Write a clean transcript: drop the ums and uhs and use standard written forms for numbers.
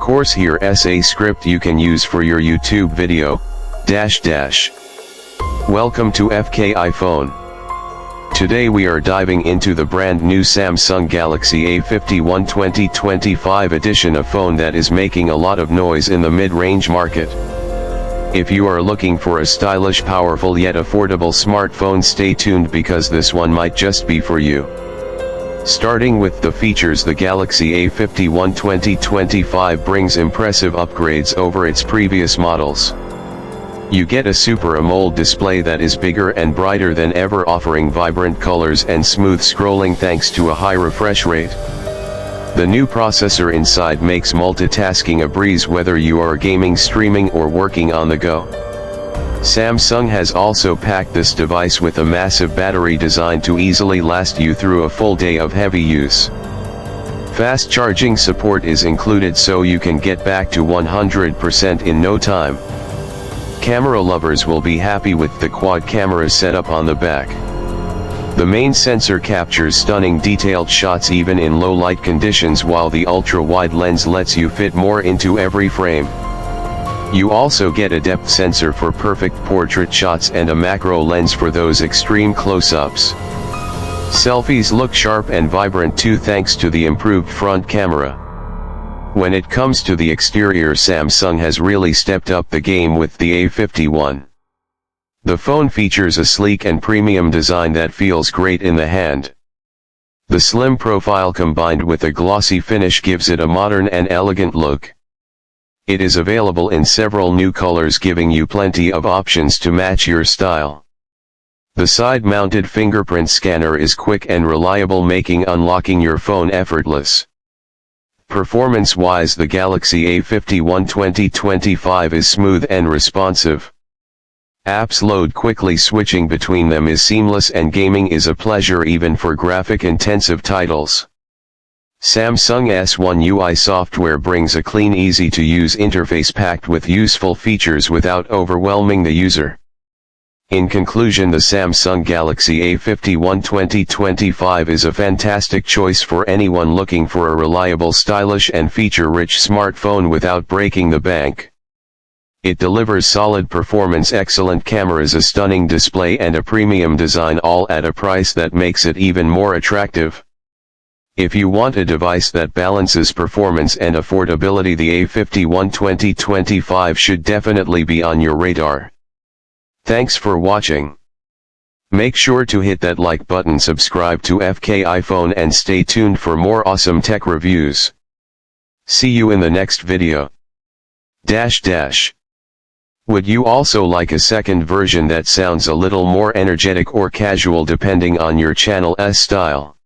course here's a script you can use for your YouTube video, Welcome to FK iPhone. Today we are diving into the brand new Samsung Galaxy A51 2025 edition, a phone that is making a lot of noise in the mid-range market. If you are looking for a stylish, powerful yet affordable smartphone, stay tuned because this one might just be for you. Starting with the features, the Galaxy A51 2025 brings impressive upgrades over its previous models. You get a Super AMOLED display that is bigger and brighter than ever, offering vibrant colors and smooth scrolling thanks to a high refresh rate. The new processor inside makes multitasking a breeze, whether you are gaming, streaming, or working on the go. Samsung has also packed this device with a massive battery designed to easily last you through a full day of heavy use. Fast charging support is included, so you can get back to 100% in no time. Camera lovers will be happy with the quad camera setup on the back. The main sensor captures stunning detailed shots even in low light conditions, while the ultra-wide lens lets you fit more into every frame. You also get a depth sensor for perfect portrait shots and a macro lens for those extreme close-ups. Selfies look sharp and vibrant too thanks to the improved front camera. When it comes to the exterior, Samsung has really stepped up the game with the A51. The phone features a sleek and premium design that feels great in the hand. The slim profile combined with a glossy finish gives it a modern and elegant look. It is available in several new colors, giving you plenty of options to match your style. The side-mounted fingerprint scanner is quick and reliable, making unlocking your phone effortless. Performance-wise, the Galaxy A51 2025 is smooth and responsive. Apps load quickly, switching between them is seamless, and gaming is a pleasure even for graphic-intensive titles. Samsung S1 UI software brings a clean, easy-to-use interface packed with useful features without overwhelming the user. In conclusion, the Samsung Galaxy A51 2025 is a fantastic choice for anyone looking for a reliable, stylish, and feature-rich smartphone without breaking the bank. It delivers solid performance, excellent cameras, a stunning display, and a premium design, all at a price that makes it even more attractive. If you want a device that balances performance and affordability, the A51 2025 should definitely be on your radar. Thanks for watching. Make sure to hit that like button, subscribe to FK iPhone, and stay tuned for more awesome tech reviews. See you in the next video. Would you also like a second version that sounds a little more energetic or casual, depending on your channel's style?